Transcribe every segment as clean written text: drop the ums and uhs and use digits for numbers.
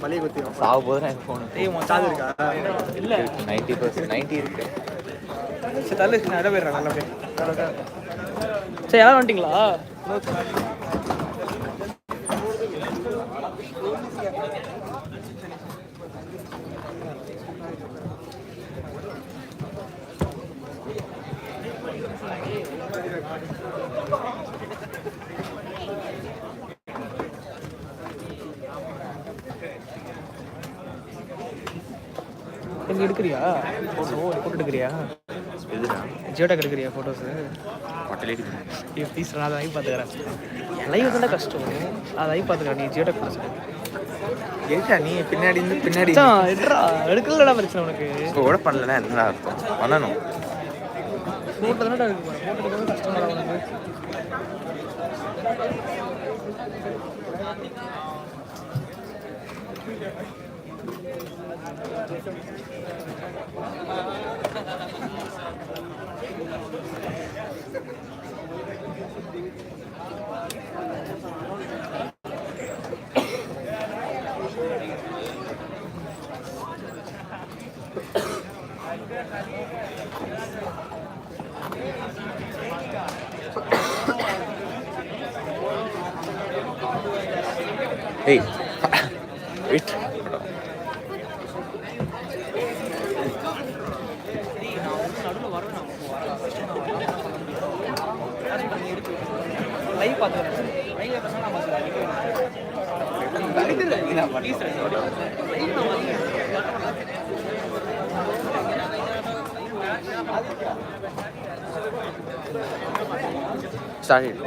மளிகை குத்தி சாவு போது நான் ஃபோன் சார்ஜ் இருக்கா? இல்லை 90% 90 இருக்கு. சரி தள்ளு, நான் இடம் போயிடுறேன். நல்லா போய் சரி, யாரும் வந்துட்டீங்களா? எங்க எடுக்கிறியா photo? Photo எடுக்கிறியா? Geotech எடுக்கிறியா photos? Please நான் அதை லைவ் பார்த்துக்கிறேன். லைவ் தானே கஷ்டம், அதை லைவ் பார்த்துக்கிறேன். நீ ஜியோடெக் ஃபோட்டோஸ் எதுக்கா நீ பின்னாடி இருந்து பின்னாடி எடுறா. எடுக்கலடா பிரச்சனை உனக்கு. கூட பண்ணலன்னா என்னடா அர்த்தம்? பண்ணணும். ஃபோட்டோ தானடா எடுக்க போகிறேன். ஃபோட்டோ எடுக்கிறது கஷ்டமாடா உனக்கு. Hey, wait. லைவ் பார்த்துக்கிறேன். லைவ் பார்த்தா நம்ம started.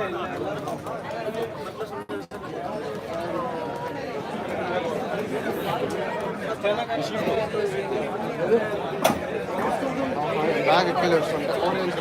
Bag killers from the orange.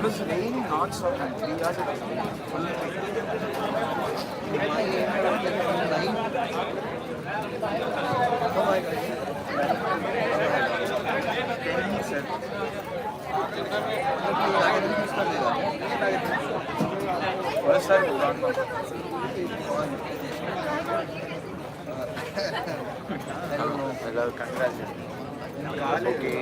It's raining non-stop and 3 hours it is full rain. Oh my God. First time I don't know. I love congrats. Okay.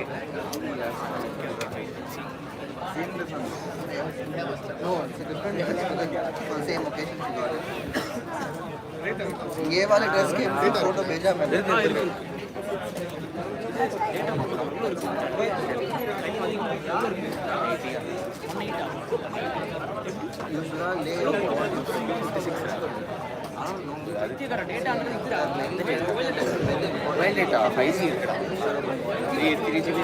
No, it's a different for the same occasion she got it. ये वाले dress के photo भेजा मैंने. Mobile data 5G இருக்குடா. 3GB.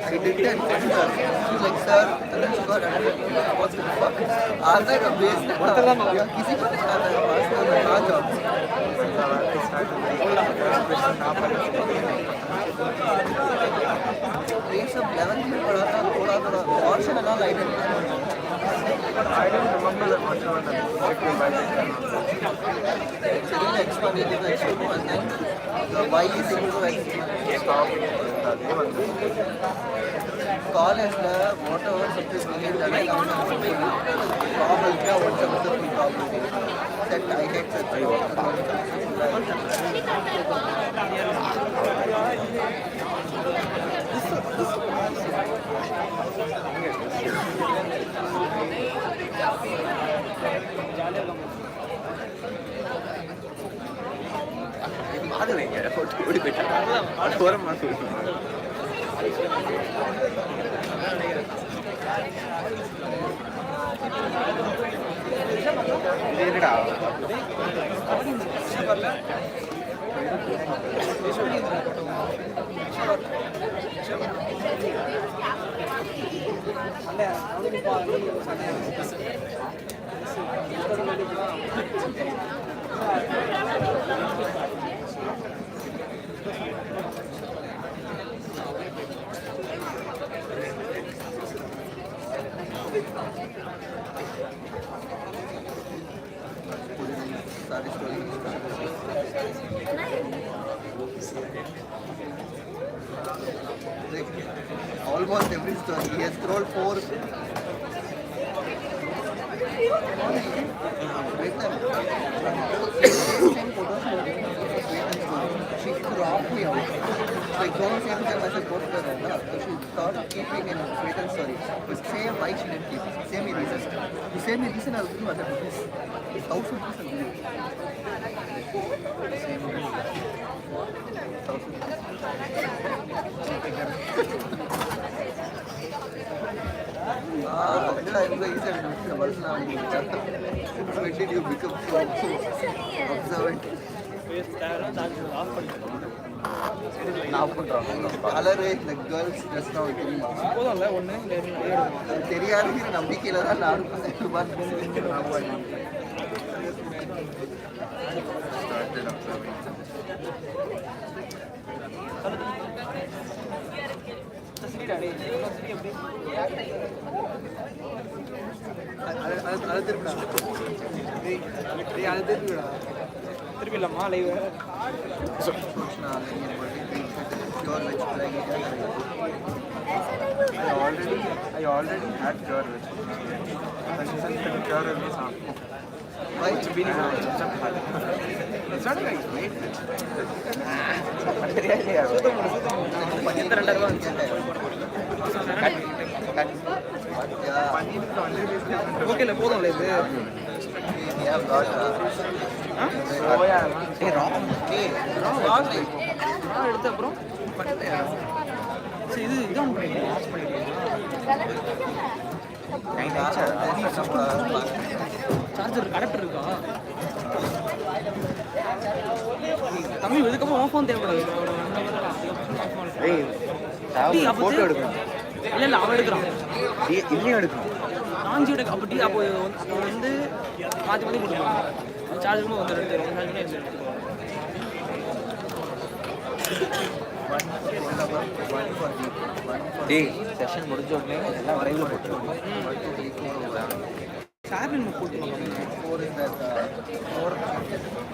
I did that and she's like, sir, and then she got another, what's the fuck? All that amazed. किसी को नहीं आता है पास में मैं कहाँ जाऊँ? ये सब 11th में पढ़ा था थोड़ा और से लगा light I don't remember that much of it. Explanation is X2 and then the Y is equal to X. Stop. College whatever subject we get done, probability what's up the probability. That I get almost every story. He has scrolled 4. She cropped me out. Like don't say that as a post she thought of keeping in wait and story. But same why she didn't keep. Same reason. The same reason I was doing other things. How should this be? Same reason. When did you become so observant? Now color the girls just now தெரியாது நம்பிக்கையில தான் நானும் started observing. திருப்பிடலாமா live I already had pure veg. And she said that pure veg is not. Why? It's not like made veg. Okay இல்லை போதும்ல இது எடுத்து அப்புறம் சரி இது இதான் சார்ஜர் அடாப்டர் இருக்கா தம்பி இதுக்கப்புறம் உன் ஃபோன் தேவைப்படாது போட்டோ எடுக்கணும் இல்லை இல்லை அவன் எடுக்கிறான் இன்னும் எடுக்கணும் நான் ஜியோட அப்படி அப்போ வந்து மாற்றி மாற்றி போட்டுருவாங்க சார்ஜரும் வந்து எடுத்துருவோம் செஷன் முடிஞ்ச உடனே எல்லாம் வரைவில் போட்டுருவோம் சார்பின் போட்டுருவாங்க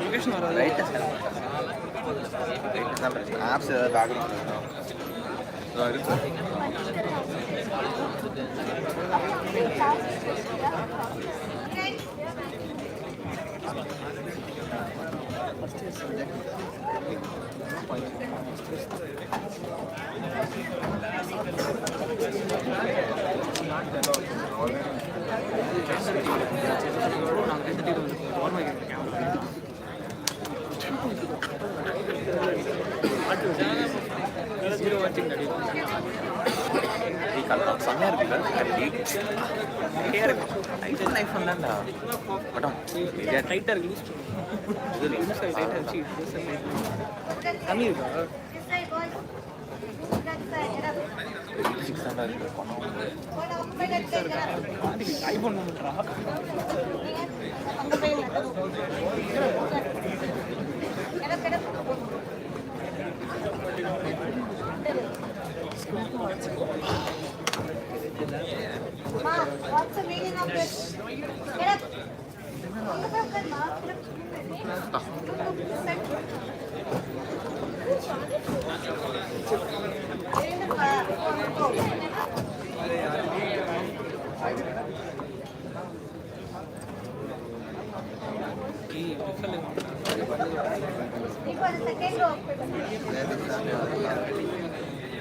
லொகேஷன் வராது ஆப்ஸ் ஏதாவது பேக்ரவுண்ட் நாங்கள் ஜீரோ வாட்சிங் செம்மையாக இருக்குல்ல ஐஃபோன் ஐஃபோன் தான்டா படம் டைட்டாக இருக்கு கம்மி இருக்கா ஐஃபோன் பண்ணுறா What's the meaning of this? Get up.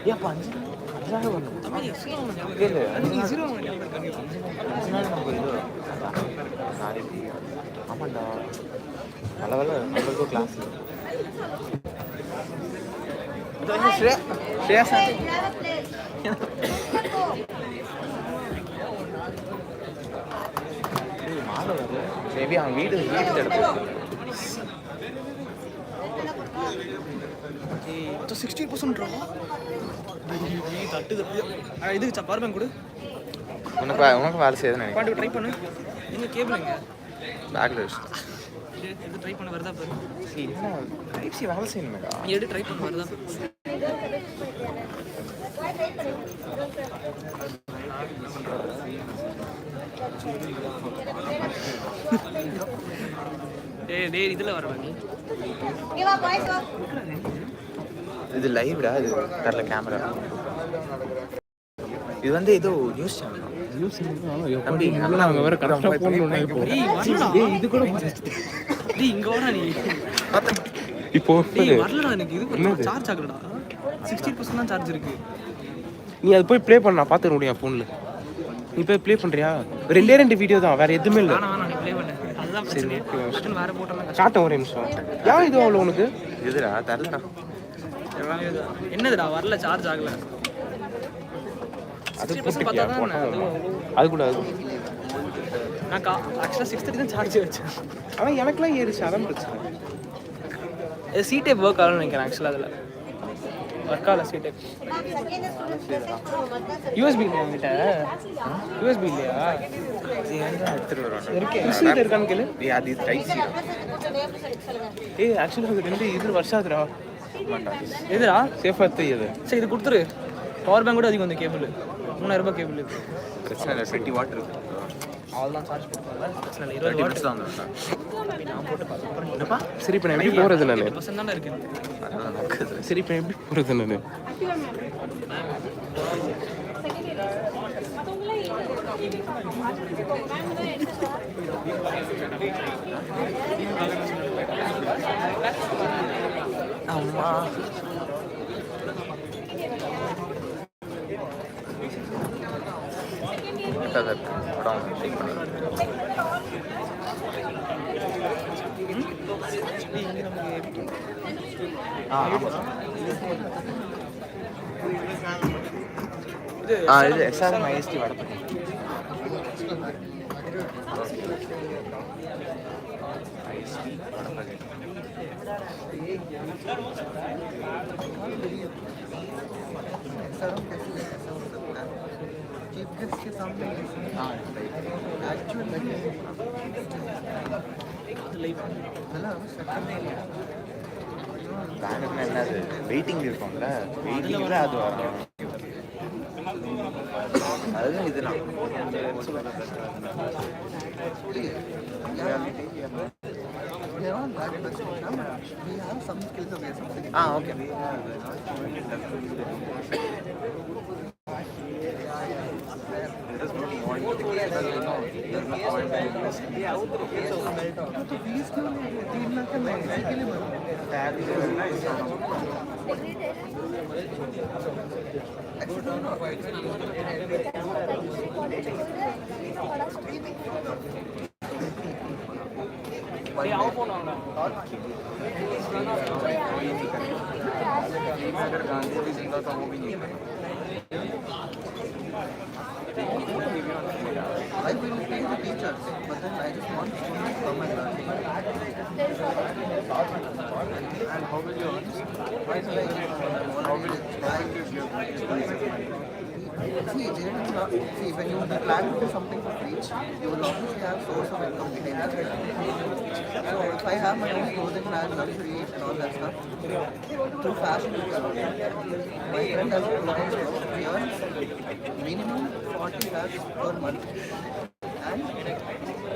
ஏன் அப்போ 5 நாள் வரணும் இல்லை 5 நாள் நம்ம இது நாளைக்கு ஆமாண்டா நல்ல வேலை நம்மளுக்கும் கிளாஸ் மேபி அவன் வீடு எடுப்போம் 60% இதுக்கு பவர் பேங்க் கொடு உனக்கு வேலை செய்யுதுன்னு நினைக்கிறேன் பாட்டு ட்ரை பண்ணு எங்க கேபிள் எங்க பேக்கில் வச்சு எது ட்ரை பண்ண வருதா பாரு என்ன டைப் சி வேலை செய்யணுமேடா எடு ட்ரை பண்ண வருதா பாரு டேய் இதுல வரவா நீ Give up, boys. இது லைவ்டா இது தெரியல கேமரா இது வந்து ஏதோ நியூஸ் சேனல் தம்பி நல்லா அவங்க வேற கரெக்டா போடணும் இப்போ டேய் இது கூட டேய் இங்க வாடா நீ இப்போ டேய் வரலடா எனக்கு இது சார்ஜ் ஆகலடா 60% தான் சார்ஜ் இருக்கு நீ அது போய் ப்ளே பண்ண பார்த்துக்க முடியும் ஃபோனில் நீ போய் ப்ளே பண்ணுறியா 2 வீடியோ தான் வேறு எதுவுமே இல்லை வேணாம் நீ ப்ளே பண்ணு அதுதான் பிரச்சனை பட்டன் வேற போட்டலாம் காட்ட ஒரே நிமிஷம் ஏன் இது அவ்வளோ உனக்கு எதுடா தெரியலடா என்னதுடா வரல சார்ஜ் ஆகல அது 60% போட்டுக்கியா பார்த்தா தான் அது கூட அது நான் ஆக்சுவலாக 6:30 தான் சார்ஜ் வச்சேன் ஆனால் எனக்குலாம் ஏறிச்சு அதான் பிரச்சனை சீட்டே ஒர்க் ஆகணும்னு நினைக்கிறேன் ஆக்சுவலாக அதில் ஒர்க் ஆகல சீட்டே யூஎஸ்பி இல்லையா என்கிட்ட யூஎஸ்பி இல்லையா எடுத்துட்டு வருவாங்க இருக்கே கிறிஸ்டின் இருக்கான்னு கேளு அது டைப் சி ஏய் ஆக்சுவலாக அது 2 வருஷம் ஆகுதுடா எதுடா சேஃபாக தெரியுது சரி இது கொடுத்துரு பவர் பேங்க் கூட அதிகம் வந்து கேபிள் 3000 ரூபாய் கேபிள் இருக்கு பிரச்சனை இல்லை 20 வாட் இருக்கு அவ்வளோதான் சார்ஜ் போட்டுருவாங்க பிரச்சனை இல்லை 20 20 வாட் நிமிஷம் தான் நான் போட்டு பார்த்துக்கிறேன் என்னப்பா சரி இப்போ நான் எப்படி போகிறது நான் 20% தானே இருக்கு அதெல்லாம் நடக்குது சரி இப்போ எப்படி போகிறது நான் அம்மா படம் ஷேக் பண்ணுறேன் இது SRM IST Vadapalani IST Vadapalani chief guest के सामने एक्चुअली பேனர்னா என்னது வெயிட்டிங் இருக்கும்ல வெயிட்டிங்கில் அது வரும் அதுதான் இதெல்லாம் we are all bad person. We have some skills of something. Okay Please क्यों नहीं 3 लाख का मैं इसी के लिए டேய் அவன் போன் வாங்கடா अगर गांधी भी जिंदा था वो भी नहीं था. I will pay the teachers, but then I just want students to come and learn. And how will you earn? Why should I give See, when you plan to do something for free, you will obviously have source of income behind that. So if I have my own clothing brand, luxury and all that stuff, through fashion, my friend has he earns minimum 40 lakhs per month. And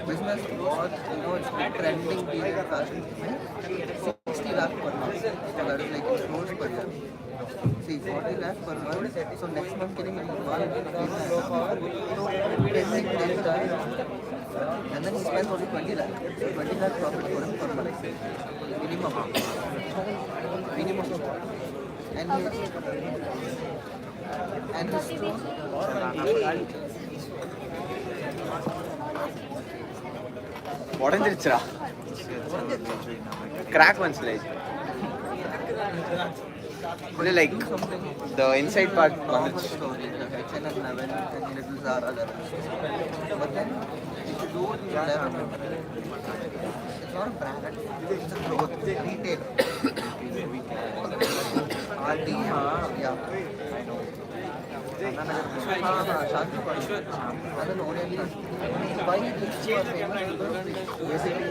business was, it's trending period fashion, 60 lakhs per month. So that is like crores per year. See, 40 lakhs per month. So next month getting in 10 days time. And then he spends only 20 lakhs. 20 lakhs profit for him per month. Minimum. And his store. Orange crack one slice. Like the inside part. Story, the kitchen and oven and little Zara there. But then if you do it, it's not a brand, it's a growth, retail. RD, yeah. Why these two are famous? Basically,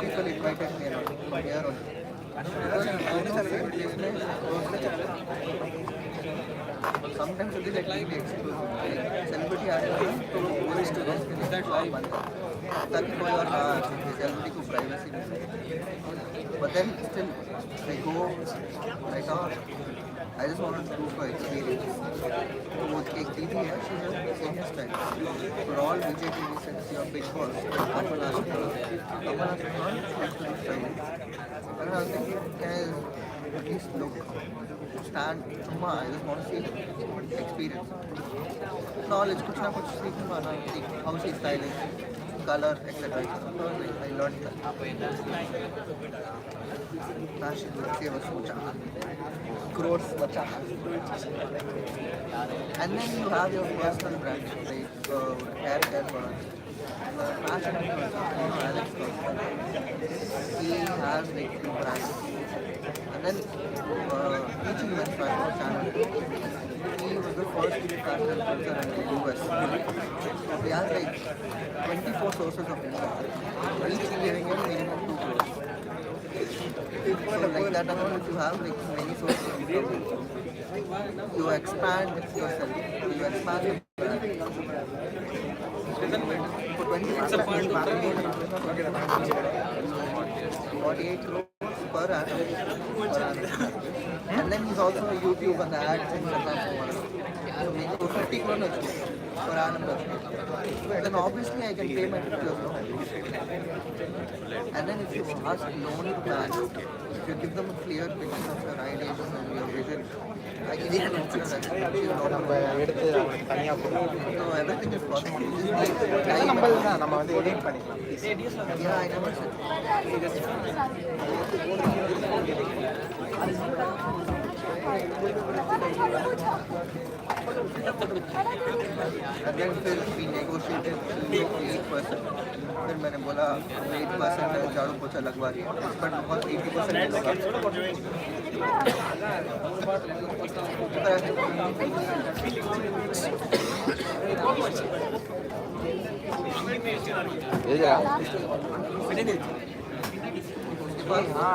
people invited me around here only. Sometimes it is like TV exclusive. Celebrity artists always to this ताकि कोई और celebrity को privacy मिले. But then still I go like I just want to do for experience. वो एक दीदी है, she has the same style. For all Vijay TV sets, your big boss, Kamal Ashton, and I was thinking, can I at least look, stand, I just want to see experience. Knowledge, कुछ ना कुछ सीखूंगा ना, how she styling, color, etc. I learned that. Fashion, से वो सोचा, crores बचा. And then you have your personal brand, like hair care products. Fashion, Alex, he has like two brands. And then teaching with fashion channel. He was the first to be fashion influencer in the US. He has like 24 sources of income. Each giving him minimum 2 crores. So like that, if you have like many sources of income, you expand yourself. You expand your brand. For 26 48 crores per annum. And then he's also on YouTube and the ads in Instagram. So 50 crores per annum. Then obviously I can pay my teachers. And then if you ask loan banks, if you give them a clear picture of your ideas and your vision, I can even consider that. So everything is possible. Yeah, I never said. And then we negotiated 8%. फिर मैंने बोला 8% झाड़ू पोछा लगवा दिया, but बहुत 80% लगा.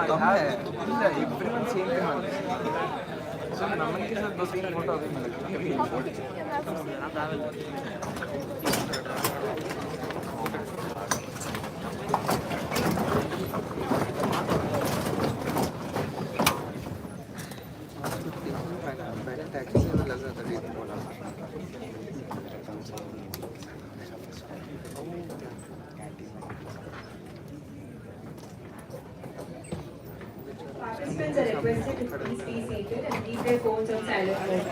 कम है. everyone same thing. So नमन के साथ 2-3 फोटो अभी मिलेगा. टैक्सी से लग रहा था रेट बोला. Participants are requested to please be seated and keep their phones on silent mode.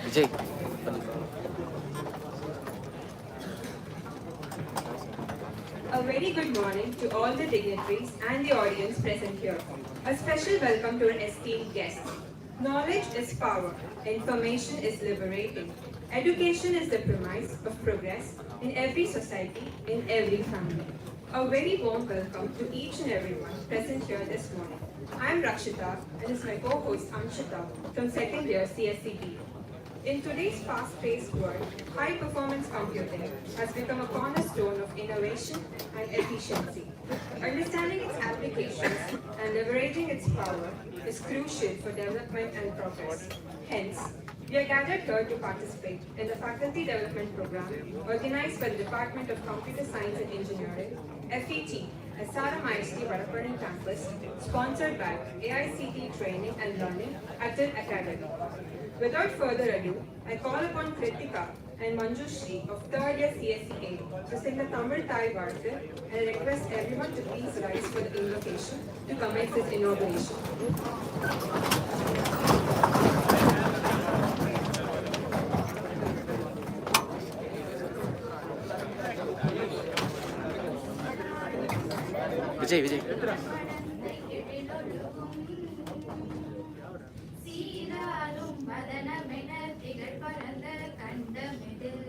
Vijay. A very good morning to all the dignitaries and the audience present here. A special welcome to our esteemed guests. Knowledge is power. Information is liberating. Education is the premise of progress in every society, in every family. A very warm welcome to each and everyone present here this morning. I am Rakshita and is my co-host Amshita from second year CSCB. In today's fast-paced world, high-performance computing has become a cornerstone of innovation and efficiency. Understanding its applications and leveraging its power is crucial for development and progress. Hence, we are gathered here to participate in the Faculty Development Program organized by the Department of Computer Science and Engineering, FET, SRM IST Vadapalani Campus, sponsored by AICT Training and Learning at the Academy. Without further ado, I call upon Kritika and Manjushri of 3rd year CSCA to sing the Tamil Thai Varthu, and I request everyone to please rise for the invocation to commence this inauguration. Vijay. சீராரும் மதனமென திகழ் பரந்த கண்டமிதில்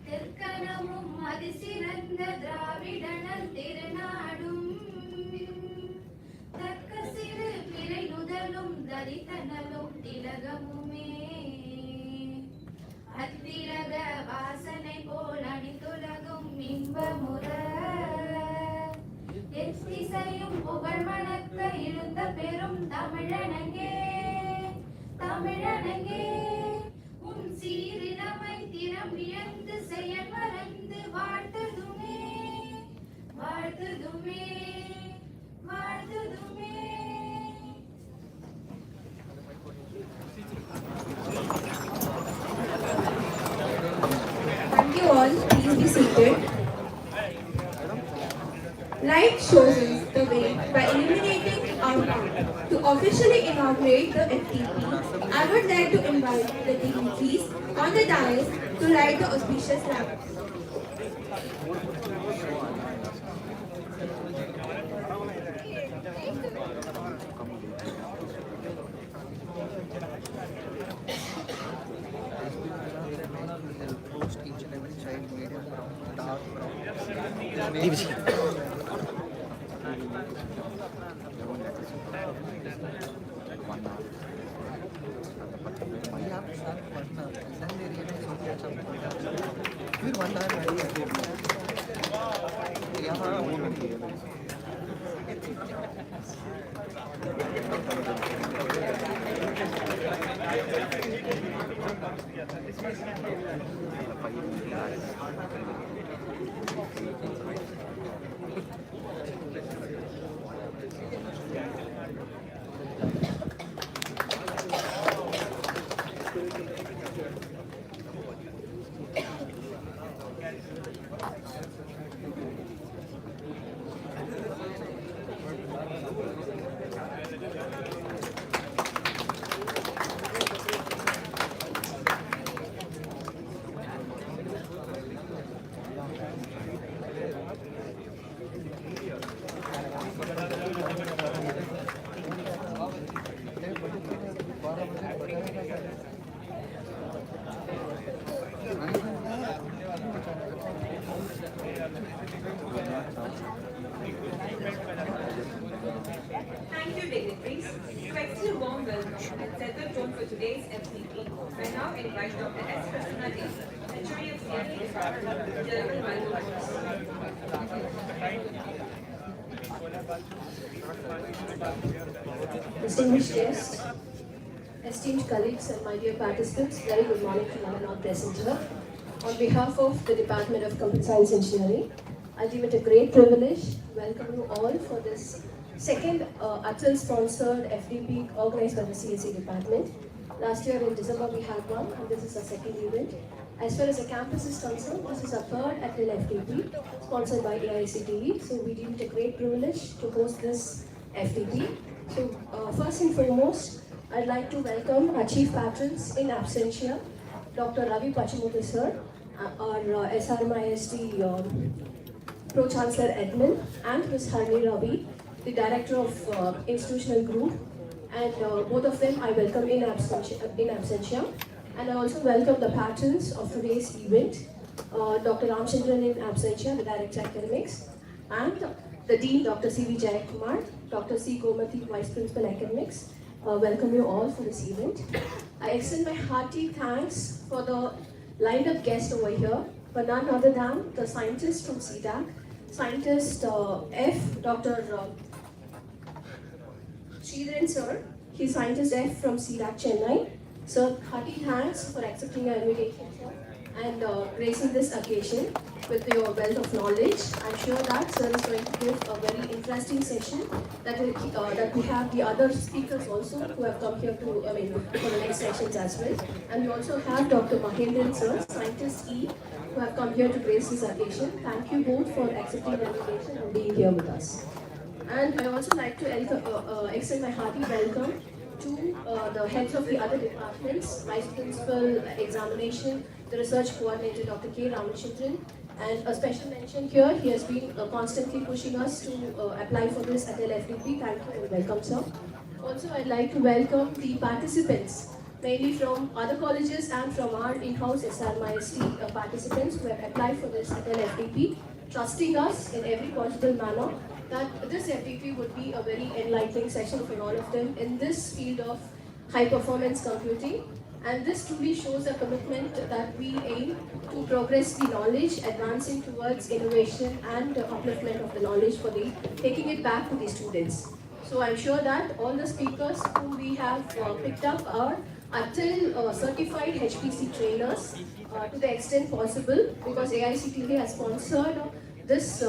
தெற்கனமும் அதிசிறந்த திராவிடனல் திருநாடும் தக்க சிறு பிறை நுதலும் தரித்தனலும் திலகமுமே அத்திலக வாசனை போல் அணித்துலகும் இன்பமுற எத்திசையும் புகழ் மணக்க இருந்த பெரும் தமிழனங்கே உன் சீரிழமை திறம் இழந்து செயல் மறந்து வாழ்த்துதுமே Thank you all. Please be seated. Light shows us the way by illuminating our path. To officially inaugurate the FTP, I would like to invite the dignitaries on the dais to light the auspicious lamp. Post each and every child medium brown, dark brown. फिर 1 hour यहाँ Thank you, dignitaries. To extend a warm welcome and set the tone for today's FCP, I now invite Dr. S. Prasanna Dev, HOD of CSE Department, to deliver my Distinguished guests, esteemed colleagues and my dear participants, very good morning to all and all present here. On behalf of the Department of Computer Science Engineering, I deem it a great privilege to welcome you all for this second Atal-sponsored FDP organized by the CSE department. Last year in December we had one, and this is our second event. As far as the campus is concerned, this is our third Atal FDP sponsored by AICTE. So we deem it a great privilege to host this FDP. So first and foremost, I'd like to welcome our chief patrons in absentia, Dr. Ravi Pachamuthu sir, our SRM IST Pro-Chancellor Edmund, and Ms. Harni Ravi, the Director of Institutional Group. And both of them I welcome in absentia. And I also welcome the patrons of today's event, Dr. Ramchandran in absentia, the Director Academics, and the Dean, Dr. C.V. Jayakumar, Dr. C. Gomati, Vice Principal Academics. Welcome you all for this event. I extend my hearty thanks for the lined up guests over here, but none other than the scientist from CDAC, scientist F, Dr. Sridharan sir. He's scientist F from CDAC Chennai. Sir, hearty thanks for accepting our invitation, sir, and gracing this occasion with your wealth of knowledge. I'm sure that sir is going to give a very interesting session that we have the other speakers also who have come here to, for the next sessions as well. And we also have Dr. Mahendran sir, scientist E, who have come here to grace this occasion. Thank you both for accepting the invitation and being here with us. And I also like to extend my hearty welcome to the heads of the other departments, Vice Principal Examination, the Research Coordinator Dr. K. Ramachandran, and a special mention here, he has been constantly pushing us to apply for this at LFDP. Thank you and welcome, sir. Also, I'd like to welcome the participants, mainly from other colleges and from our in-house SRM IST participants who have applied for this at LFDP, trusting us in every possible manner that this FDP would be a very enlightening session for all of them in this field of high-performance computing. And this truly shows a commitment that we aim to progress the knowledge, advancing towards innovation and upliftment of the knowledge for taking it back to the students. So I'm sure that all the speakers whom we have picked up are until certified HPC trainers to the extent possible, because AICTE has sponsored this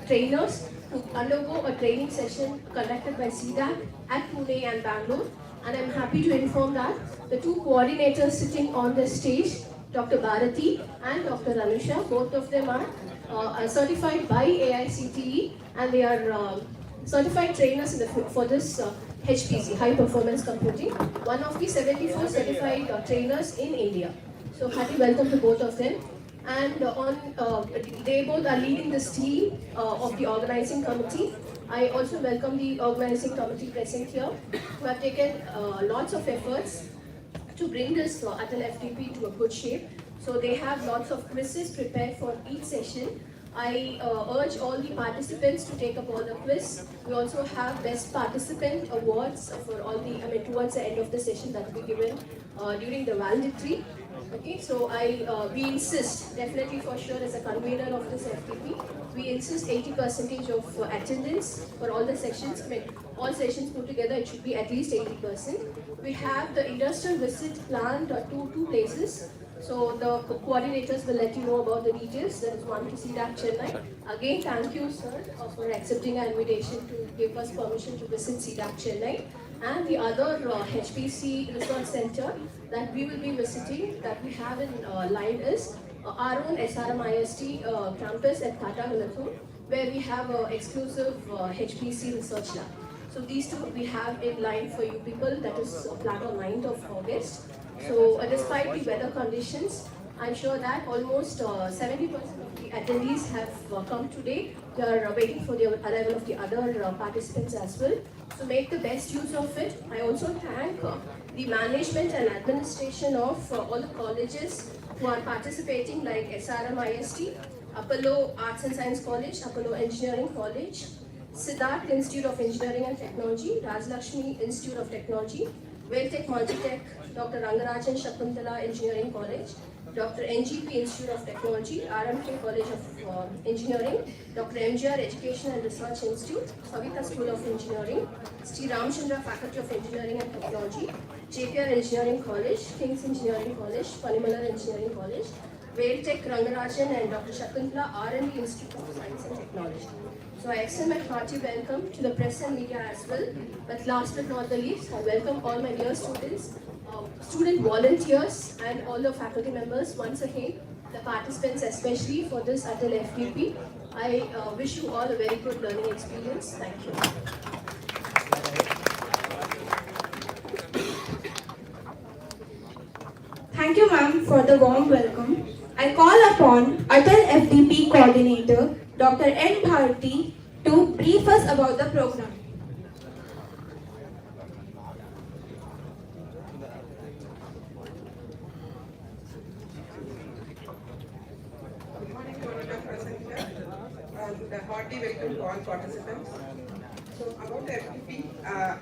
trainers to undergo a training session conducted by CDAC at Pune and Bangalore. And I'm happy to inform that the two coordinators sitting on the stage, Dr. Bharati and Dr. Anusha, both of them are certified by AICTE, and they are certified trainers for this HPC, High Performance Computing, one of the 74 certified trainers in India. So happy welcome to both of them. And they both are leading this team of the organizing committee. I also welcome the organizing committee present here, who have taken lots of efforts to bring this Atal FDP to a good shape. So they have lots of quizzes prepared for each session. I urge all the participants to take up all the quiz. We also have best participant awards for all the, towards the end of the session that will be given during the valedictory. Okay, so we insist, definitely for sure as a convener of this FTP, we insist 80% of attendance for all the sections. All sessions put together, it should be at least 80%. We have the industrial visit planned to two places. So the coordinators will let you know about the details. There is one to CDAC Chennai. Again, thank you, sir, for accepting our invitation to give us permission to visit CDAC Chennai. And the other HPC Research Center that we will be visiting, that we have in line is our own SRM IST campus at Katagalathur, where we have an exclusive HPC research lab. So these two we have in line for you people, that is planned on 9th of August. So despite the weather conditions, I'm sure that almost 70% of the attendees have come today. They are waiting for the arrival of the other participants as well. So make the best use of it. I also thank the management and administration of all the colleges who are participating, like SRM IST, Apollo Arts and Science College, Apollo Engineering College, Siddharth Institute of Engineering and Technology, Rajlakshmi Institute of Technology, Veltech Multitech, Dr. Rangarajan Shakuntala Engineering College, Dr. NGP Institute of Technology, RMK College of Engineering, Dr. MGR Education and Research Institute, Savita School of Engineering, Sri Ramchandra Faculty of Engineering and Technology, JPR Engineering College, King's Engineering College, Panimalar Engineering College, Veltech Rangarajan and Dr. Shakuntala R&D Institute of Science and Technology. So I extend my hearty welcome to the press and media as well. But last but not the least, I welcome all my dear students, student volunteers and all the faculty members once again, the participants especially for this Atal FDP. I wish you all a very good learning experience. Thank you. Thank you, ma'am, for the warm welcome. I call upon Atal FDP Coordinator, Dr. N. Bharati to brief us about the program. Good morning to all of us present here. A hearty welcome to all participants. So about FTP,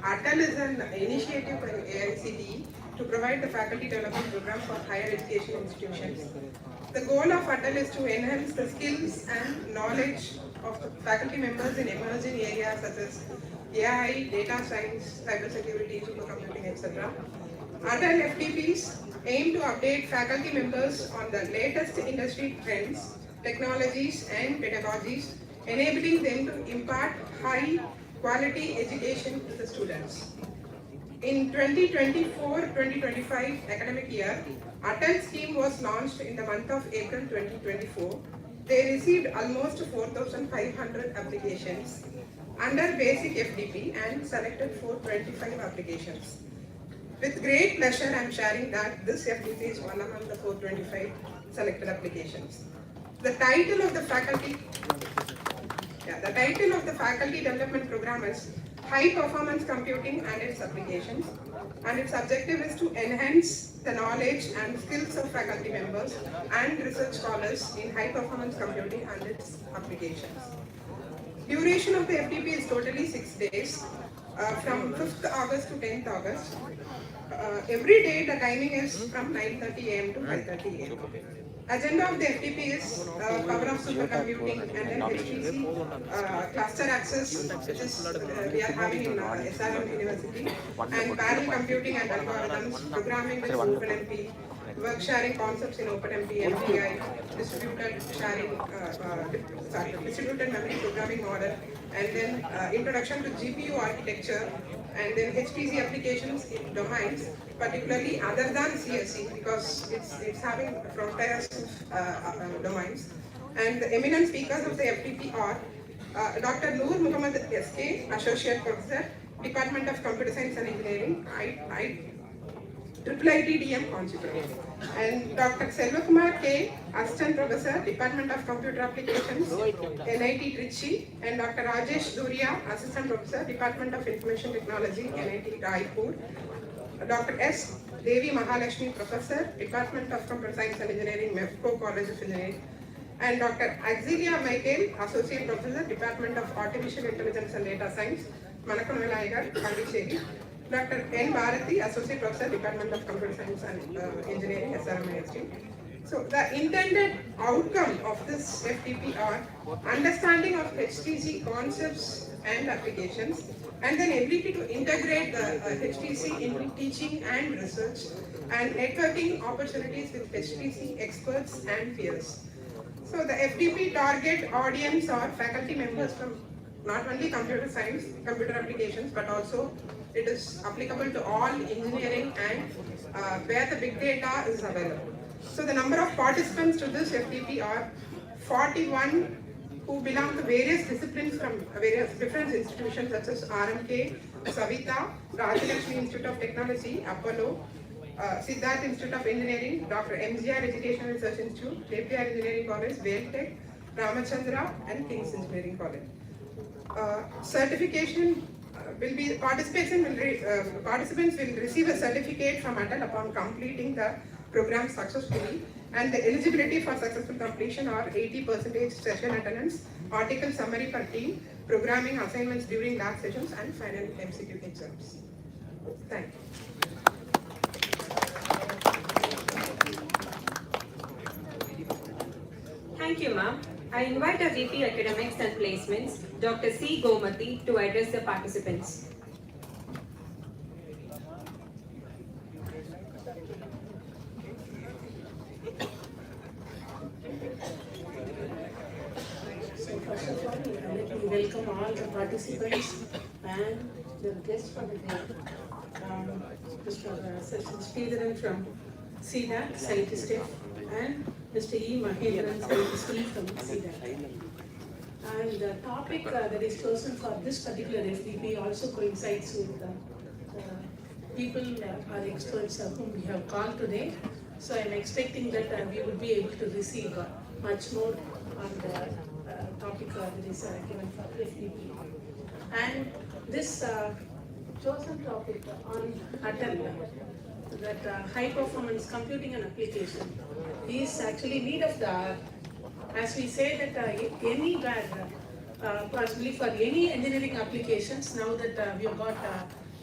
ATAL is an initiative by AICTE to provide the faculty development program for higher education institutions. The goal of ATAL is to enhance the skills and knowledge of the faculty members in emerging areas such as AI, data science, cybersecurity, supercomputing, etc. ATAL FTPs aim to update faculty members on the latest industry trends, technologies and pedagogies, enabling them to impart high quality education to the students. In 2024-2025 academic year, ATAL scheme was launched in the month of April 2024. They received almost 4,500 applications under basic FDP and selected 425 applications. With great pleasure, I am sharing that this FDP is one among the 425 selected applications. The title of the faculty development program is High Performance Computing and its Applications, and its objective is to enhance the knowledge and skills of faculty members and research scholars in high performance computing and its applications. Duration of the FDP is totally 6 days, from 5th August to 10th August. Every day the timing is from 9:30 a.m. to 5:30 a.m. Agenda of the FTP is power of supercomputing and then HPC, cluster access, which is we are having in SRM University, and parallel computing and algorithms, programming with OpenMP, work sharing concepts in OpenMP, MPI, distributed memory programming model, and then introduction to GPU architecture, and then HPC applications in domains, particularly other than CSC, because it's having frontiers domains. And the eminent speakers of the FTP are Dr. Noor Muhammad SK, Associate Professor, Department of Computer Science and Engineering, IITDM Conjugate, and Dr. Selvakumar K, Assistant Professor, Department of Computer Applications, NIT Trichy, and Dr. Rajesh Duria, Assistant Professor, Department of Information Technology, NIT Raipur, Dr. S. Devi Mahalakshmi, Professor, Department of Computer Science and Engineering, MEFCO College of Engineering, and Dr. Axilia Michael, Associate Professor, Department of Artificial Intelligence and Data Science, Manakanalayagar, Pondicherry, Dr. N. Bharati, Associate Professor, Department of Computer Science and Engineering, SRM IST. So the intended outcome of this FTP are understanding of HTC concepts and applications, and then ability to integrate the HTC into teaching and research, and networking opportunities with HTC experts and peers. So the FTP target audience are faculty members from not only computer science, computer applications, but also it is applicable to all engineering and where the big data is available. So the number of participants to this FTP are 41 who belong to various disciplines from various different institutions such as RMK, Savita, Rajalakshmi Institute of Technology, Apollo, Siddharth Institute of Engineering, Dr. MGR Educational Research Institute, JPR Engineering College, Vailtech, Ramachandra, and King's Engineering College. Certification will be, participants will receive a certificate from ATAL upon completing the program successfully, and the eligibility for successful completion are 80% session attendance, article summary per team, programming assignments during lab sessions, and final MCQ exams. Thank you. Thank you, ma'am. I invite our VP Academics and Placements, Dr. C. Gomati, to address the participants. Welcome all the participants and the guests for the day. Mr. Sridharan from CDAC, Scientist, and Mr. E. Mahendran, Scientist from CDAC. And the topic that is chosen for this particular FDP also coincides with people or experts whom we have called today. So I am expecting that we will be able to receive much more on the topic that is given for FDP. And this chosen topic on Atal, that high performance computing and application, is actually need of the hour. As we say that anywhere, possibly for any engineering applications, now that we have got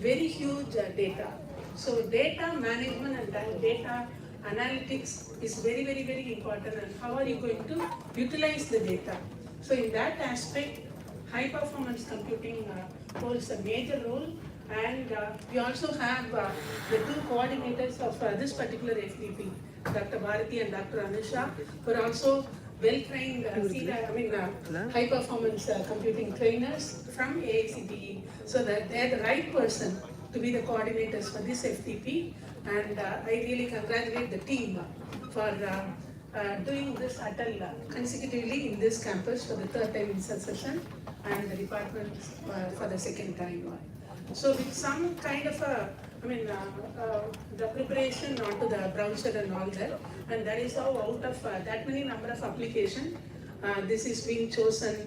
very huge data. So data management and data analytics is very, very, very important, and how are you going to utilize the data? So in that aspect, high performance computing holds a major role, and we also have the two coordinators of this particular FDP, Dr. Bharati and Dr. Anusha, who are also well-trained high performance computing trainers from AICTE, so that they're the right person to be the coordinators for this FDP, and I really congratulate the team for doing this Atal consecutively in this campus for the third time in succession, and the department for the second time. So with some kind of the preparation onto the browser and all that, and that is how out of that many number of applications, this is being chosen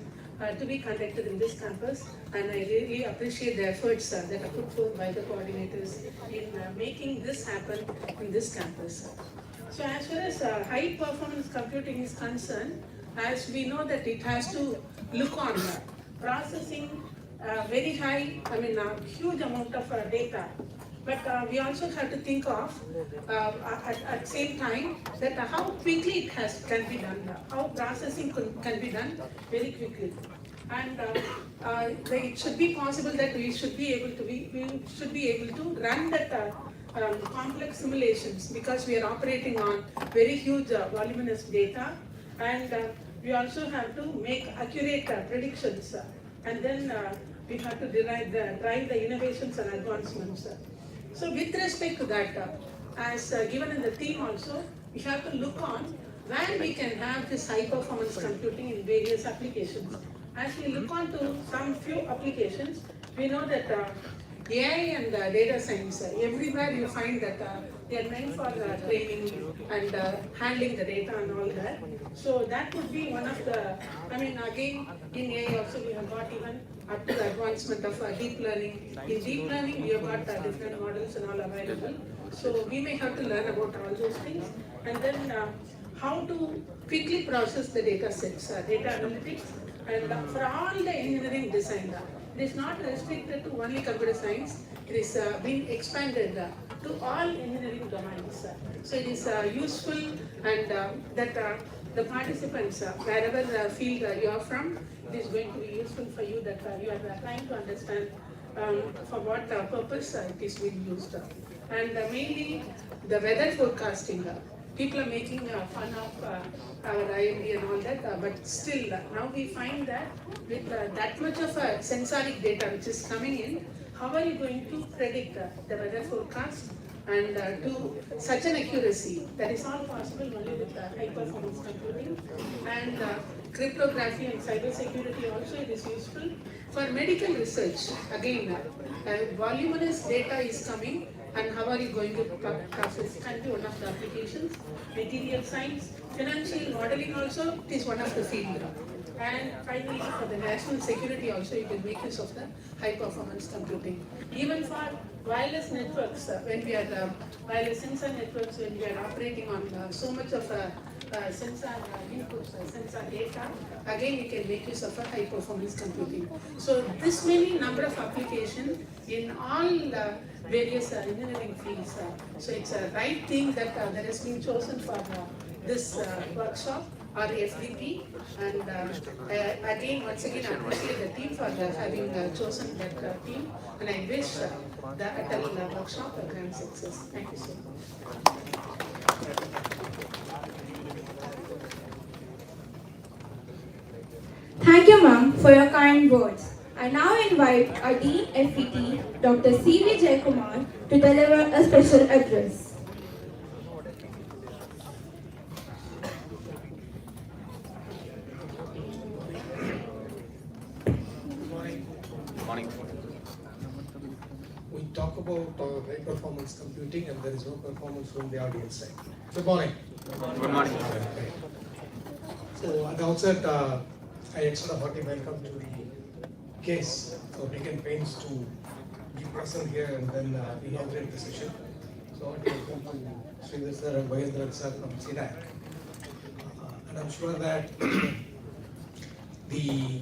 to be conducted in this campus, and I really appreciate the efforts that are put forth by the coordinators in making this happen in this campus. So as far as high performance computing is concerned, as we know that it has to look on processing very high, huge amount of data. But we also have to think of at the same time that how quickly it can be done, how processing can be done very quickly, and it should be possible that we should be able to run that complex simulations, because we are operating on very huge voluminous data, and we also have to make accurate predictions, and then we have to drive the innovations and advancements. So with respect to that, as given in the theme also, we have to look on where we can have this high performance computing in various applications. As we look on to some few applications, we know that AI and data science, everywhere you find that they are meant for training and handling the data and all that. So that would be one of the, again, in AI also we have got even up to the advancement of deep learning. In deep learning, we have got different models and all available. So we may have to learn about all those things. And then how to quickly process the data sets, data analytics, and for all the engineering design. It is not restricted to only computer science. It is being expanded to all engineering domains. So it is useful, and that the participants, wherever field you are from, it is going to be useful for you, that you are trying to understand for what purpose it is being used. And mainly the weather forecasting. People are making fun of our IMD and all that, but still now we find that with that much of sensoric data which is coming in, how are you going to predict the weather forecast and to such an accuracy? That is all possible only with high performance computing. And cryptography and cyber security also, it is useful for medical research. Again, voluminous data is coming, and how are you going to process? Can be one of the applications. Material science, financial modeling also is one of the field. And finally, for the national security also, you can make use of the high performance computing. Even for wireless networks, when we are wireless sensor networks, when we are operating on so much of sensor inputs, sensor data, again we can make use of a high performance computing. So this many number of applications in all various engineering fields. So it's a right thing that that has been chosen for this workshop or FDP, and again once again I appreciate the team for having chosen that team, and I wish the Atal workshop a grand success. Thank you so much. Thank you, ma'am, for your kind words. I now invite our Dean FET, Dr. C.V. Jayakumar, to deliver a special address. We talk about high performance computing, and there is no performance from the audience side. Good morning. Good morning. So at the outset, I extend a hearty welcome to the guests for taking pains to be present here and then inaugurate the session. So I welcome to Sridhar sir and Vahendra sir from CDAC. And I'm sure that the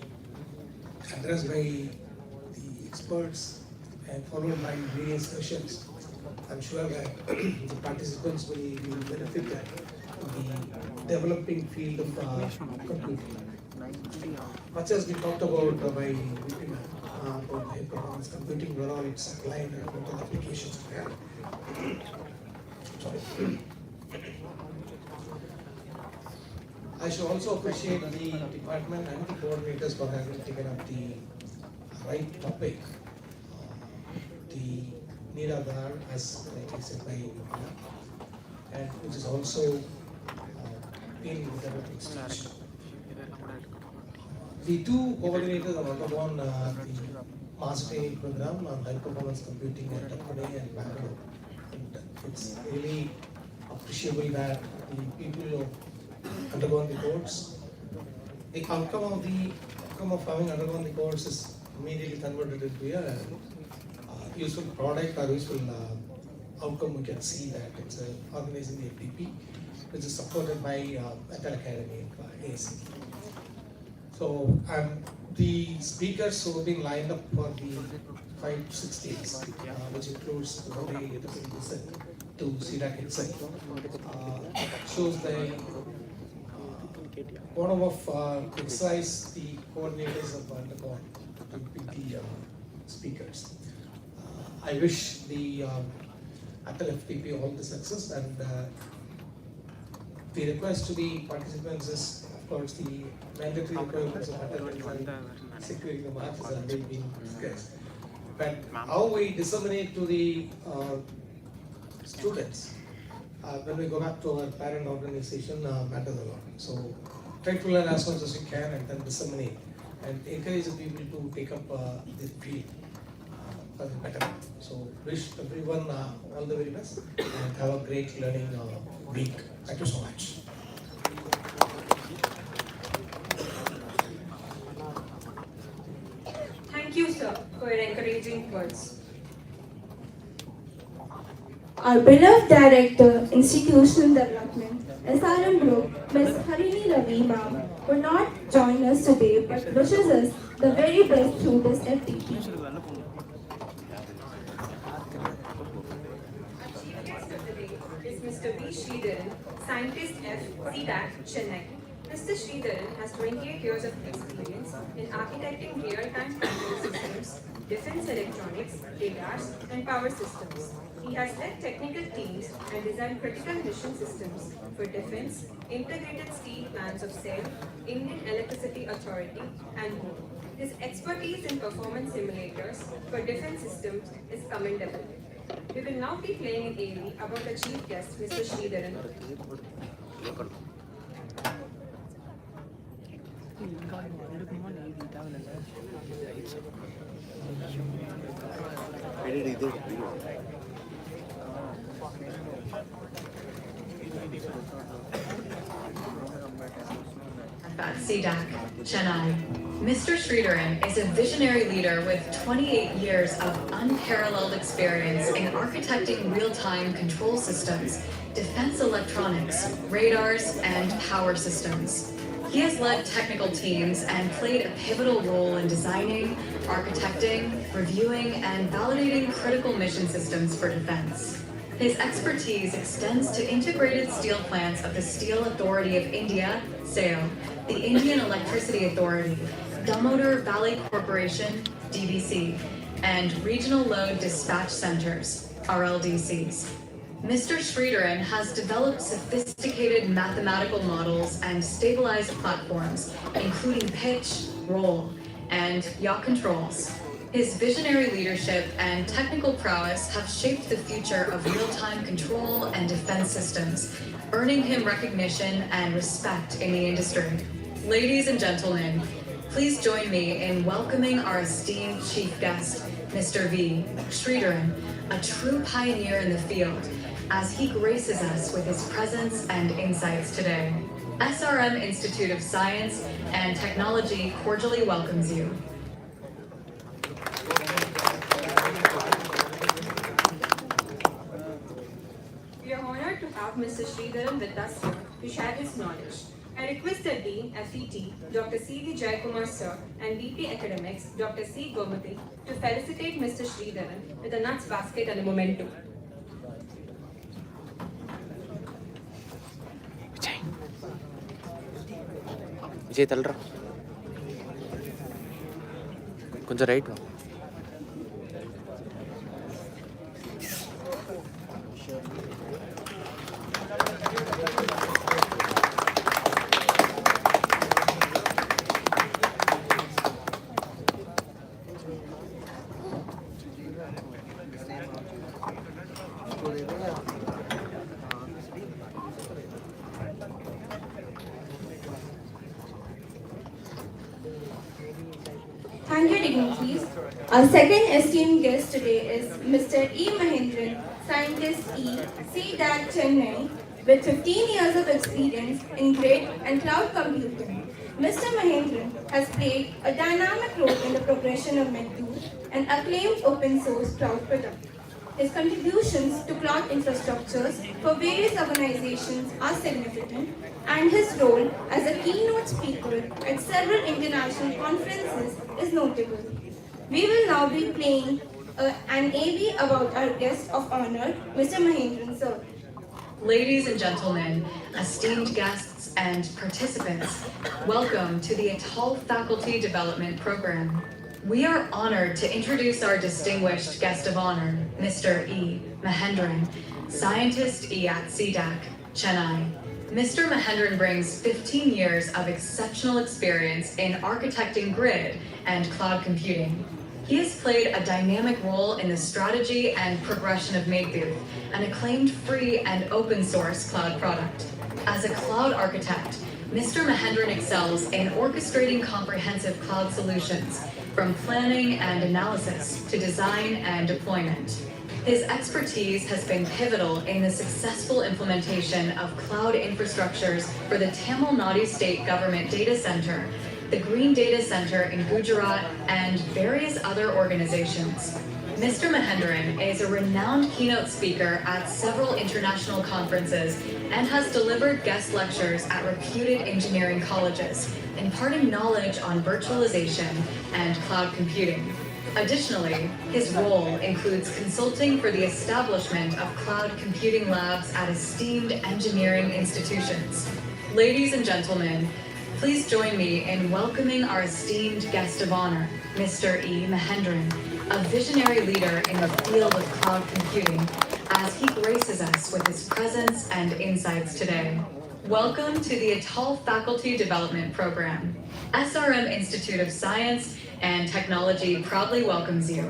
address by the experts and followed by various sessions, I'm sure that the participants will benefit the developing field of computing. Much as we talked about by about high performance computing, where all it's applied and what are the applications there. Sorry. I should also appreciate the department and the coordinators for having taken up the right topic. The Niradhar, as like I said by Nirmala, and which is also in the developing stage. The two coordinators have undergone the master training program on high performance computing at Pune and Bangalore. And it's really appreciable that the people who have undergone the course, the outcome of having undergone the course is immediately converted into a useful product or useful outcome. We can see that it's organizing the FDP, which is supported by Atal Academy and ASC. So the speakers who have been lined up for the 5 to 6 days, which includes the day visit to CDAC itself, shows the bottom of exercise the coordinators have undergone to pick the speakers. I wish the Atal FTP all the success, and the request to the participants is, of course, the mandatory requirements of Atal securing the marks has already been discussed. But how we disseminate to the students when we go back to our parent organization matters a lot. So try to learn as much as you can and then disseminate and encourage the people to take up the field for the better. So wish everyone all the very best and have a great learning week. Thank you so much. Thank you, sir, for your encouraging words. Our beloved Director, Institutional Development, SRM Group, Ms. Harini Ravi ma'am, will not join us today but wishes us the very best through this FTP. Is Mr. V. Sridharan, Scientist F, CDAC, Chennai. Mr. Sridharan has 28 years of experience in architecting real-time control systems, defense electronics, radars, and power systems. He has led technical teams and designed critical mission systems for defense, integrated steel plants of SAIL, Indian Electricity Authority, and more. His expertise in performance simulators for defense systems is commendable. We will now be playing an AV about the chief guest, Mr. Sridharan. At CDAC, Chennai. Mr. Sridharan is a visionary leader with 28 years of unparalleled experience in architecting real-time control systems, defense electronics, radars, and power systems. He has led technical teams and played a pivotal role in designing, architecting, reviewing, and validating critical mission systems for defense. His expertise extends to integrated steel plants of the Steel Authority of India, SAIL, the Indian Electricity Authority, Damodar Valley Corporation, DVC, and Regional Load Dispatch Centers, RLDCs. Mr. Sridharan has developed sophisticated mathematical models and stabilized platforms, including pitch, roll, and yaw controls. His visionary leadership and technical prowess have shaped the future of real-time control and defense systems, earning him recognition and respect in the industry. Ladies and gentlemen, please join me in welcoming our esteemed chief guest, Mr. V. Sridharan, a true pioneer in the field, as he graces us with his presence and insights today. SRM Institute of Science and Technology cordially welcomes you. We are honored to have Mr. Sridharan with us here to share his knowledge. I request the Dean, FET, Dr. C.V. Jayakumar Sir, and VP Academics, Dr. C. Gomati, to felicitate Mr. Sridharan with a nuts basket and a memento. Vijay தள்ளுறா கொஞ்சம் right வா Thank you, dignitaries. Our second esteemed guest today is Mr. E. Mahendran, scientist E, CDAC Chennai, with 15 years of experience in grid and cloud computing. Mr. Mahendran has played a dynamic role in the progression of Medoo, an acclaimed open source cloud product. His contributions to cloud infrastructures for various organizations are significant, and his role as a keynote speaker at several international conferences is notable. We will now be playing an AV about our guest of honor, Mr. Mahendran sir. Ladies and gentlemen, esteemed guests and participants, welcome to the Atal Faculty Development Program. We are honored to introduce our distinguished guest of honor, Mr. E. Mahendran, Scientist E at CDAC, Chennai. Mr. Mahendran brings 15 years of exceptional experience in architecting grid and cloud computing. He has played a dynamic role in the strategy and progression of Medoo, an acclaimed free and open source cloud product. As a cloud architect, Mr. Mahendran excels in orchestrating comprehensive cloud solutions, from planning and analysis to design and deployment. His expertise has been pivotal in the successful implementation of cloud infrastructures for the Tamil Nadu State Government Data Center, the Green Data Center in Gujarat, and various other organizations. Mr. Mahendran is a renowned keynote speaker at several international conferences and has delivered guest lectures at reputed engineering colleges, imparting knowledge on virtualization and cloud computing. Additionally, his role includes consulting for the establishment of cloud computing labs at esteemed engineering institutions. Ladies and gentlemen, please join me in welcoming our esteemed guest of honor, Mr. E. Mahendran, a visionary leader in the field of cloud computing, as he graces us with his presence and insights today. Welcome to the Atal Faculty Development Program. SRM Institute of Science and Technology proudly welcomes you.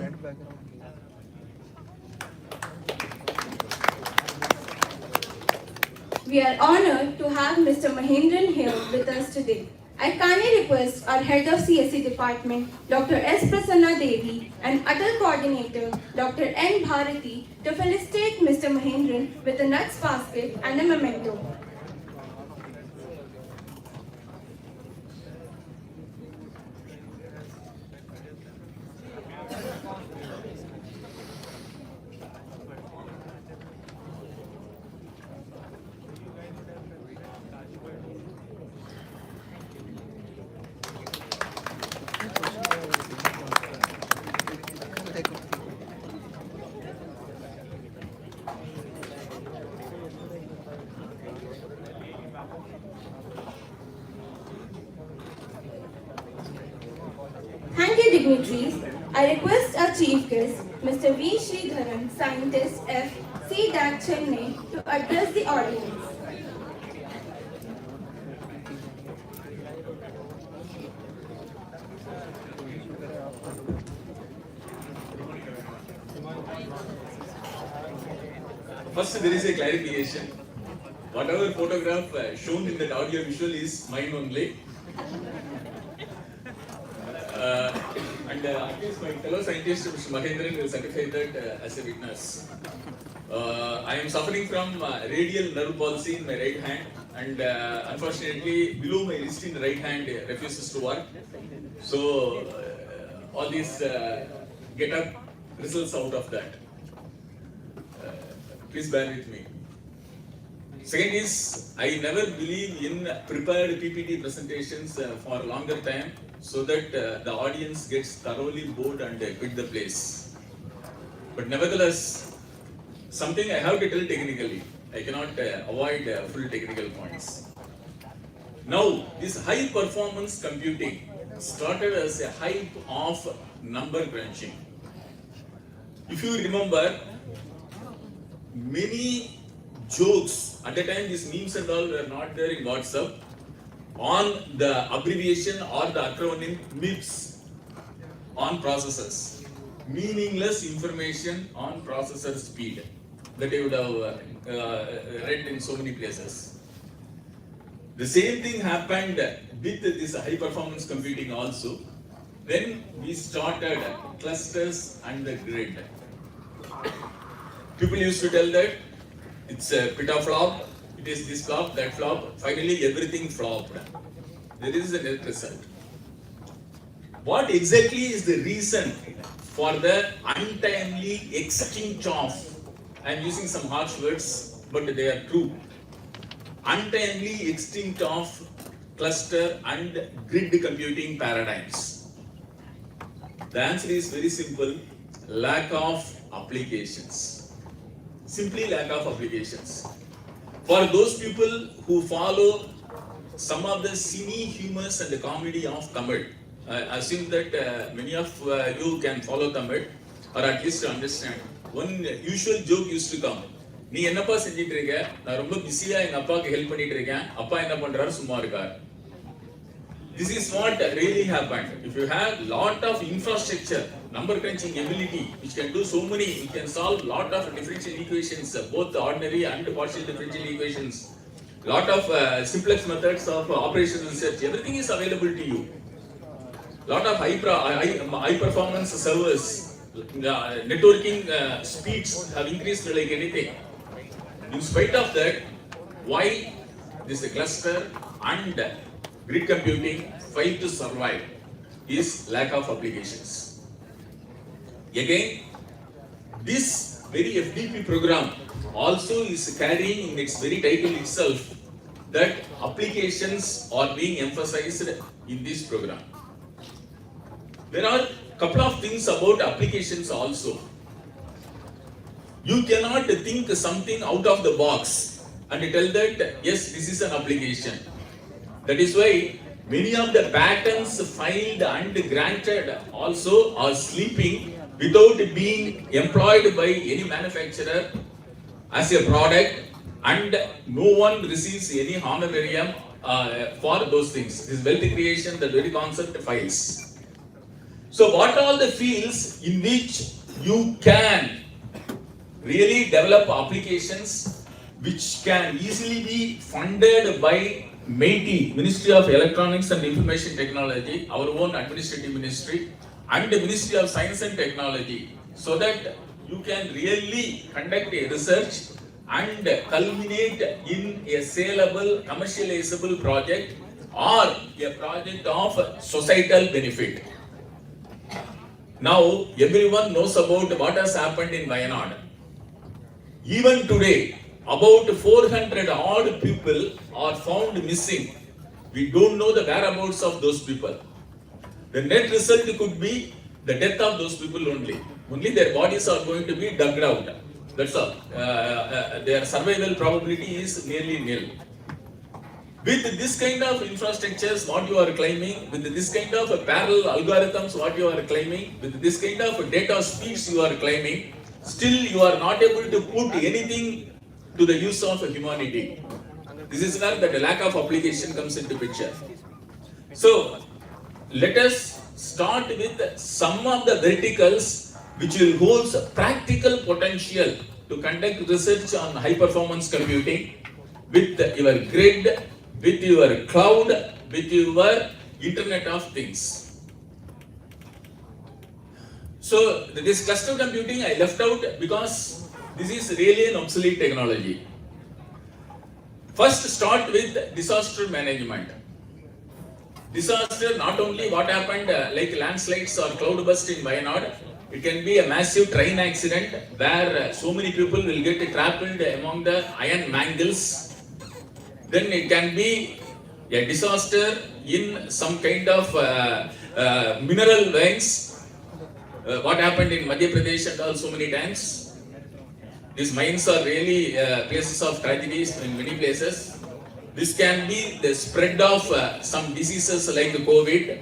We are honored to have Mr. Mahendran here with us today. I kindly request our head of CSE department, Dr. S. Prasanna Devi, and Atal coordinator, Dr. N. Bharati, to felicitate Mr. Mahendran with a nuts basket and a memento. Thank you, dignitaries. I request our chief guest, Mr. V. Sridharan, Scientist F, CDAC Chennai, to address the audience. First, there is a clarification. Whatever photograph shown in that audio visual is mine only. And against my fellow scientist, Mr. Mahendran, will certify that as a witness. I am suffering from radial nerve palsy in my right hand, and unfortunately below my wrist in the right hand refuses to work. So all these get up results out of that. Please bear with me. Second is, I never believe in prepared PPT presentations for a longer time so that the audience gets thoroughly bored and quit the place. But nevertheless, something I have to tell technically. I cannot avoid full technical points. Now, this high performance computing started as a hype of number crunching. If you remember, many jokes at the time, these memes and all were not there in WhatsApp, on the abbreviation or the acronym MIPS on processors. Meaningless information on processor speed that you would have read in so many places. The same thing happened with this high performance computing also. Then we started clusters and the grid. People used to tell that it's a petaflop, it is this flop, that flop, finally everything flopped. There is a net result. What exactly is the reason for the untimely extinct of, I am using some harsh words, but they are true, untimely extinct of cluster and grid computing paradigms? The answer is very simple: lack of applications. Simply lack of applications. For those people who follow some of the silly humors and the comedy of Tamil, I assume that many of you can follow Tamil or at least understand. One usual joke used to come. நீ என்னப்பா செஞ்சிட்டு இருக்க? நான் ரொம்ப பிஸியா எங்க அப்பாக்கு help பண்ணிட்டு இருக்கேன். அப்பா என்ன பண்றாரு? சும்மா இருக்கார். This is what really happened. If you have lot of infrastructure, number crunching ability, which can do so many, you can solve lot of differential equations, both ordinary and partial differential equations, lot of simplex methods of operational research, everything is available to you. Lot of high performance servers, networking speeds have increased like anything. In spite of that, why this cluster and grid computing fail to survive is lack of applications. Again, this very FDP program also is carrying in its very title itself that applications are being emphasized in this program. There are a couple of things about applications also. You cannot think something out of the box and tell that yes, this is an application. That is why many of the patents filed and granted also are sleeping without being employed by any manufacturer as a product, and no one receives any honorarium for those things. This wealth creation, the very concept files. So what are the fields in which you can really develop applications which can easily be funded by MIT, Ministry of Electronics and Information Technology, our own administrative ministry, and the Ministry of Science and Technology, so that you can really conduct a research and culminate in a saleable, commercializable project or a project of societal benefit. Now, everyone knows about what has happened in Wayanad. Even today, about 400 odd people are found missing. We don't know the whereabouts of those people. The net result could be the death of those people only. Only their bodies are going to be dug out. That's all. Their survival probability is nearly nil. With this kind of infrastructures, what you are claiming, with this kind of parallel algorithms, what you are claiming, with this kind of data speeds you are claiming, still you are not able to put anything to the use of humanity. This is where the lack of application comes into picture. So, let us start with some of the verticals which will hold practical potential to conduct research on high performance computing with your grid, with your cloud, with your Internet of Things. So, this cluster computing I left out because this is really an obsolete technology. First, start with disaster management. Disaster, not only what happened like landslides or cloud burst in Wayanad, it can be a massive train accident where so many people will get trapped among the iron mangles. Then it can be a disaster in some kind of mineral veins. What happened in Madhya Pradesh and all so many times. These mines are really places of tragedies in many places. This can be the spread of some diseases like COVID.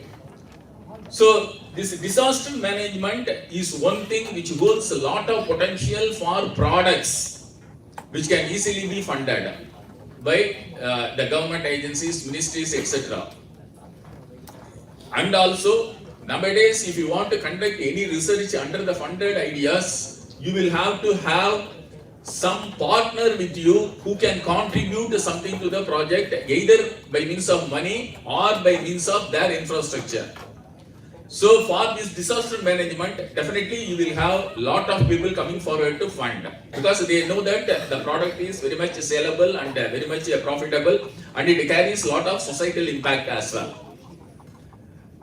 So this disaster management is one thing which holds a lot of potential for products which can easily be funded by the government agencies, ministries, etc. And also nowadays, if you want to conduct any research under the funded ideas, you will have to have some partner with you who can contribute something to the project, either by means of money or by means of their infrastructure. So for this disaster management, definitely you will have lot of people coming forward to fund, because they know that the product is very much saleable and very much profitable, and it carries lot of societal impact as well.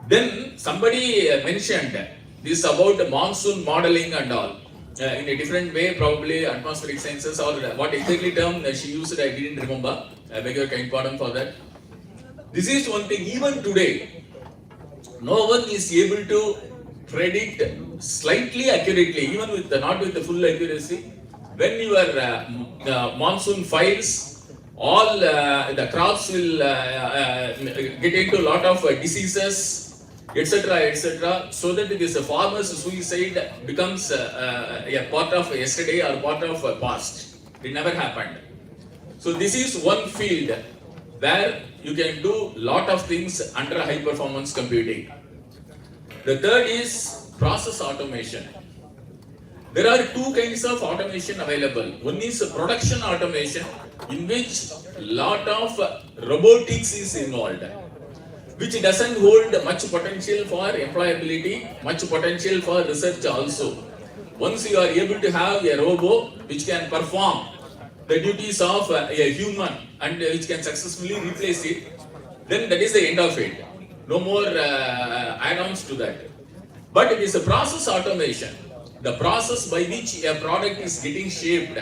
Then somebody mentioned this about monsoon modeling and all. In a different way, probably atmospheric sciences, or what exactly term she used, I didn't remember. I beg your kind pardon for that. This is one thing, even today, no one is able to predict slightly accurately, even with not with the full accuracy, when your monsoon files, all the crops will get into a lot of diseases, etc., etc., so that this farmer's suicide becomes a part of yesterday or part of past. It never happened. So this is one field where you can do lot of things under high performance computing. The third is process automation. There are two kinds of automation available. One is production automation, in which lot of robotics is involved, which doesn't hold much potential for employability, much potential for research also. Once you are able to have a robot which can perform the duties of a human and which can successfully replace it, then that is the end of it. No more add-ons to that. But it is a process automation. The process by which a product is getting shaped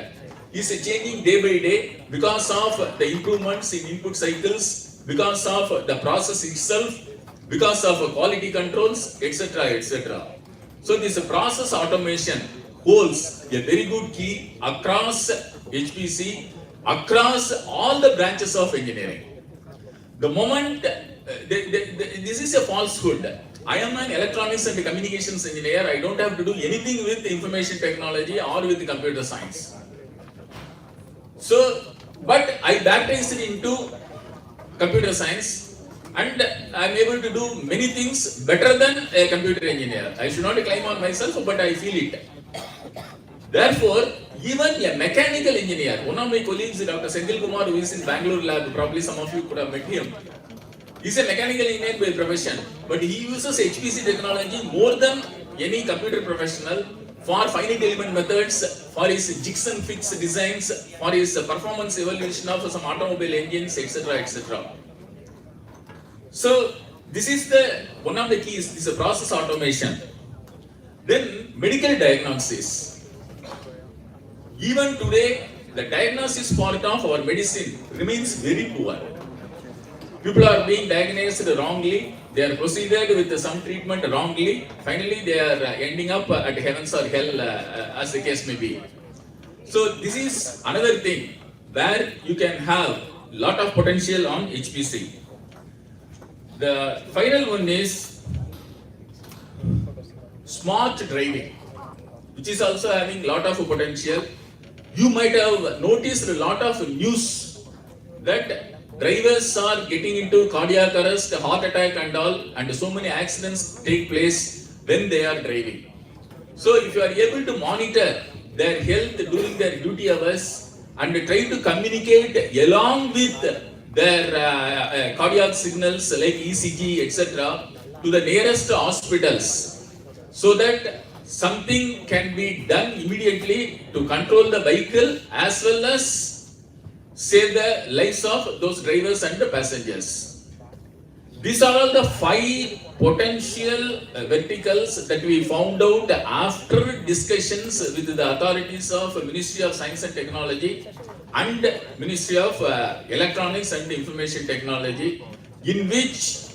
is changing day by day because of the improvements in input cycles, because of the process itself, because of quality controls, etc., etc. So this process automation holds a very good key across HPC, across all the branches of engineering. The moment, this is a falsehood. I am an electronics and communications engineer. I don't have to do anything with information technology or with computer science. So, but I baptized into computer science, and I am able to do many things better than a computer engineer. I should not claim on myself, but I feel it. Therefore, even a mechanical engineer, one of my colleagues, Dr. Senthil Kumar, who is in Bangalore lab, probably some of you could have met him. He's a mechanical engineer by profession, but he uses HPC technology more than any computer professional for finite element methods, for his jigs and fix designs, for his performance evaluation of some automobile engines, etc., etc. So this is the one of the keys. This is a process automation. Then medical diagnosis. Even today, the diagnosis part of our medicine remains very poor. People are being diagnosed wrongly. They are proceeded with some treatment wrongly. Finally, they are ending up at heavens or hell, as the case may be. So this is another thing where you can have lot of potential on HPC. The final one is smart driving, which is also having lot of potential. You might have noticed a lot of news that drivers are getting into cardiac arrest, heart attack and all, and so many accidents take place when they are driving. So if you are able to monitor their health during their duty hours and try to communicate along with their cardiac signals like ECG, etc., to the nearest hospitals, so that something can be done immediately to control the vehicle as well as save the lives of those drivers and the passengers. These are all the 5 potential verticals that we found out after discussions with the authorities of Ministry of Science and Technology and Ministry of Electronics and Information Technology, in which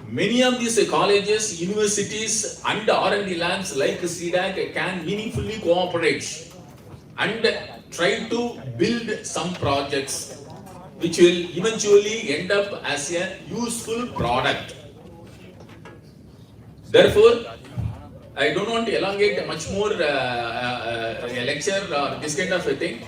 many of these colleges, universities and R&D labs like CDAC can meaningfully cooperate and try to build some projects which will eventually end up as a useful product. Therefore, I don't want to elongate much more a lecture or this kind of a thing.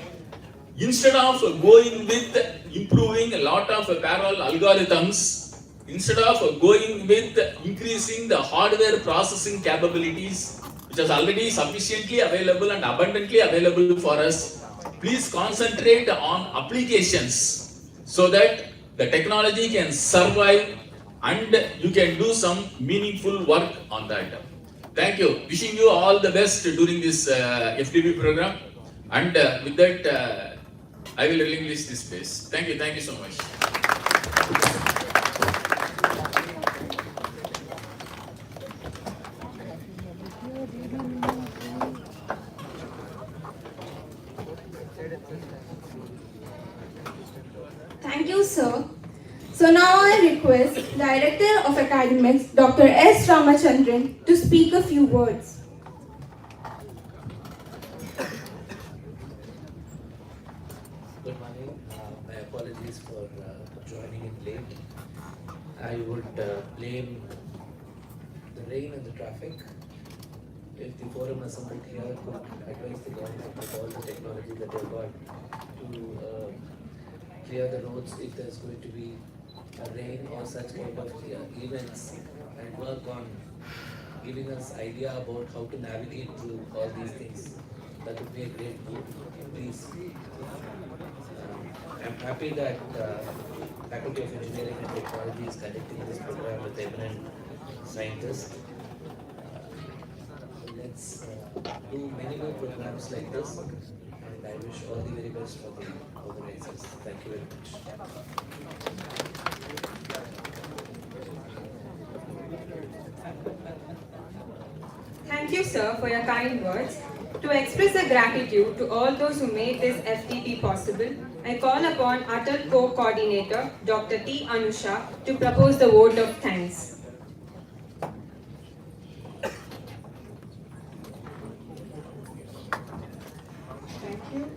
Instead of going with improving a lot of parallel algorithms, instead of going with increasing the hardware processing capabilities, which is already sufficiently available and abundantly available for us, please concentrate on applications so that the technology can survive and you can do some meaningful work on that. Thank you. Wishing you all the best during this FDP program. And with that, I will relinquish this space. Thank you so much. Thank you, sir. So now I request Director of Academics, Dr. S. Ramachandran, to speak a few words. Good morning. My apologies for joining in late. I would blame the rain and the traffic. If the forum assembled here could advise the government with all the technology that they've got to clear the roads if there's going to be a rain or such kind of events, and work on giving us idea about how to navigate through all these things, that would be a great boon. Please. I'm happy that Faculty of Engineering and Technology is conducting this program with eminent scientists. Let's do many more programs like this, and I wish all the very best for the organizers. Thank you very much. Thank you, sir, for your kind words. To express our gratitude to all those who made this FTP possible, I call upon Atal Co-Coordinator, Dr. T. Anusha, to propose the vote of thanks. Thank you.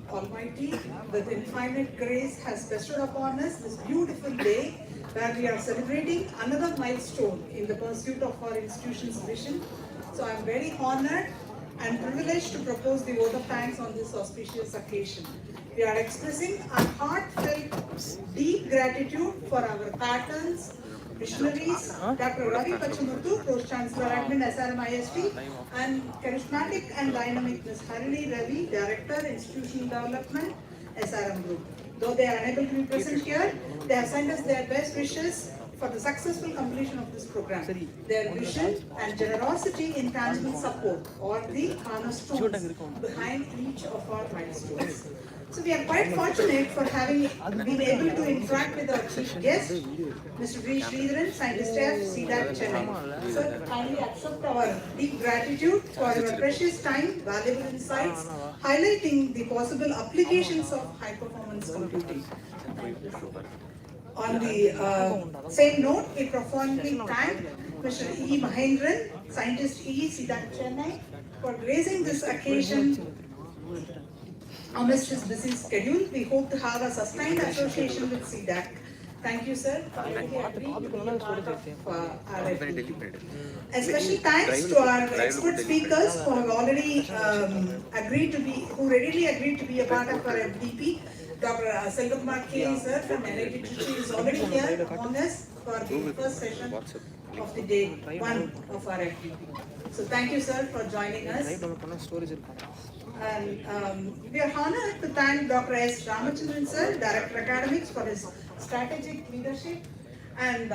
Almighty, with infinite grace, has bestowed upon us this beautiful day where we are celebrating another milestone in the pursuit of our institution's vision. So I am very honored and privileged to propose the vote of thanks on this auspicious occasion. We are expressing our heartfelt, deep gratitude for our patrons, missionaries, Dr. Ravi Pachamuthu, Pro-Chancellor Admin SRM IST, and charismatic and dynamic Ms. Harini Ravi, Director, Institutional Development, SRM Group. Though they are unable to be present here, they have sent us their best wishes for the successful completion of this program. Their vision and generosity in tangible support are the cornerstones behind each of our milestones. So we are quite fortunate for having been able to interact with our chief guest, Mr. V. Sridharan, Scientist F, CDAC, Chennai. So kindly accept our deep gratitude for your precious time, valuable insights, highlighting the possible applications of high-performance computing. On the same note, we profoundly thank Mr. E. Mahendran, Scientist E, CDAC, Chennai, for gracing this occasion amidst his busy schedule. We hope to have a sustained association with CDAC. Thank you, sir. A special thanks to our expert speakers who have already who readily agreed to be a part of our FDP. Dr. Selvakumar K. sir from NIT Trichy is already here among us for the first session of the day one of our FDP. So thank you, sir, for joining us. And we are honored to thank Dr. S. Ramachandran sir, Director Academics, for his strategic leadership and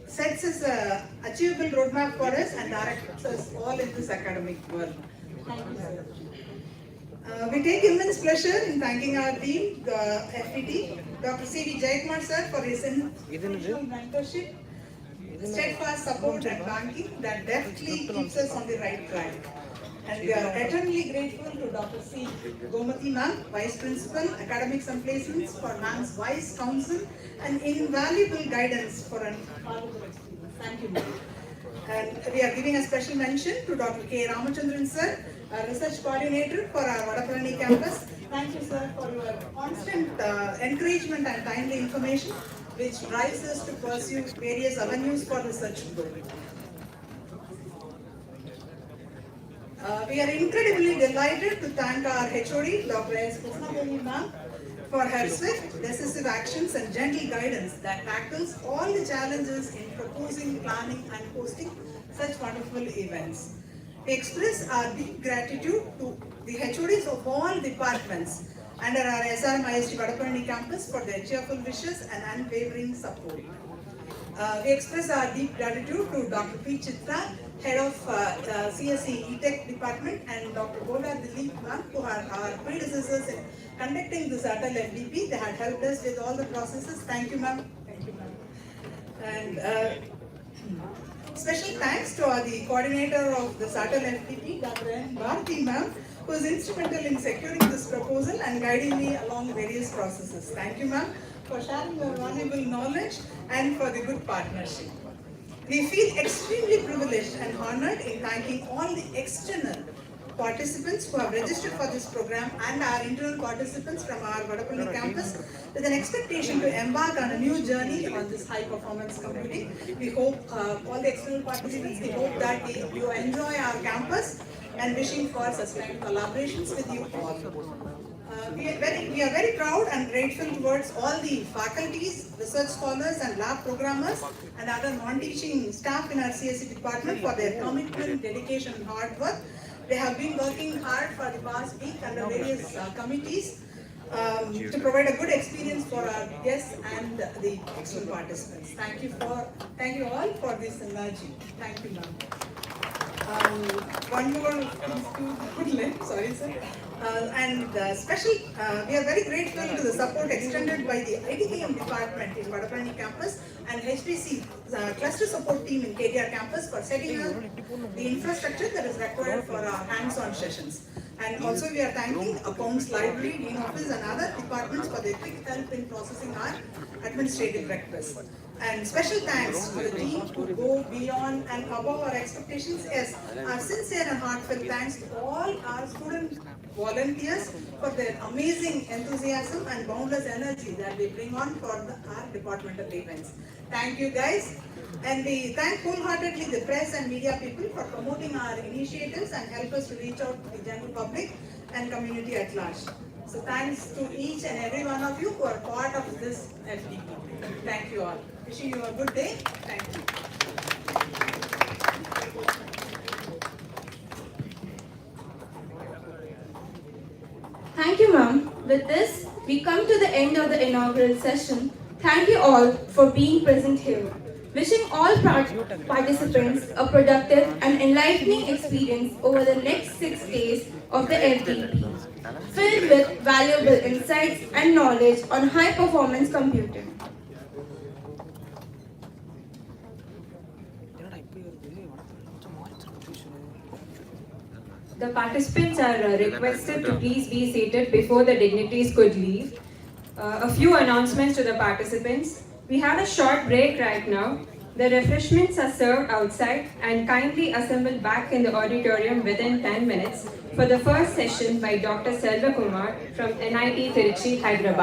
sets us an achievable roadmap for us and directs us all in this academic world. Thank you, sir. We take immense pleasure in thanking our dean, the FPT, Dr. C.V. Jayakumar sir, for his institutional mentorship, steadfast support and banking that deftly keeps us on the right track. And we are eternally grateful to Dr. C. Gomati ma'am, Vice Principal, Academics and Placements, for ma'am's wise counsel and invaluable guidance for an valuable experience. Thank you, ma'am. And we are giving a special mention to Dr. K. Ramachandran sir, our research coordinator for our Vadapalani campus. Thank you, sir, for your constant encouragement and timely information, which drives us to pursue various avenues for research growth. We are incredibly delighted to thank our HOD, Dr. S. Krishnadevi ma'am, for her swift, decisive actions and gentle guidance that tackles all the challenges in proposing, planning and hosting such wonderful events. We express our deep gratitude to the HODs of all departments under our SRM IST Vadapalani Campus for their cheerful wishes and unwavering support. We express our deep gratitude to Dr. P. Chitra, Head of CSE E-Tech Department, and Dr. Gola Dilip ma'am, who are our predecessors in conducting this ATAL FDP. They had helped us with all the processes. Thank you, ma'am. Thank you, ma'am. And special thanks to the coordinator of the ATAL FDP, Dr. N. Bharti ma'am, who was instrumental in securing this proposal and guiding me along various processes. Thank you, ma'am, for sharing your valuable knowledge and for the good partnership. We feel extremely privileged and honored in thanking all the external participants who have registered for this program and our internal participants from our Vadapalani campus with an expectation to embark on a new journey on this high performance computing. We hope all the external participants, we hope that you enjoy our campus and wishing for sustained collaborations with you all. We are very proud and grateful towards all the faculties, research scholars and lab programmers and other non-teaching staff in our CSE department for their commitment, dedication and hard work. They have been working hard for the past week under various committees to provide a good experience for our guests and the external participants. Thank you all for this energy. Thank you, ma'am. One more, sorry, sir. We are very grateful to the support extended by the ITKM department in Vadapalani campus and HPC cluster support team in KTR campus for setting up the infrastructure that is required for our hands-on sessions. And also we are thanking Accounts Library, Dean Office and other departments for their quick help in processing our administrative requests. And special thanks to the team who go beyond and above our expectations. Yes, our sincere and heartfelt thanks to all our student volunteers for their amazing enthusiasm and boundless energy that they bring on for our departmental events. Thank you, guys. And we thank wholeheartedly the press and media people for promoting our initiatives and help us to reach out to the general public and community at large. So thanks to each and every one of you who are part of this FDP. Thank you all. Wishing you a good day. Thank you. Thank you, ma'am. With this, we come to the end of the inaugural session. Thank you all for being present here. Wishing all participants a productive and enlightening experience over the next 6 days of the FDP, filled with valuable insights and knowledge on high-performance computing. The participants are requested to please be seated before the dignitaries could leave. A few announcements to the participants. We have a short break right now. The refreshments are served outside and kindly assemble back in the auditorium within 10 minutes for the first session by Dr. Selva Kumar from NIT Tiruchi, Hyderabad.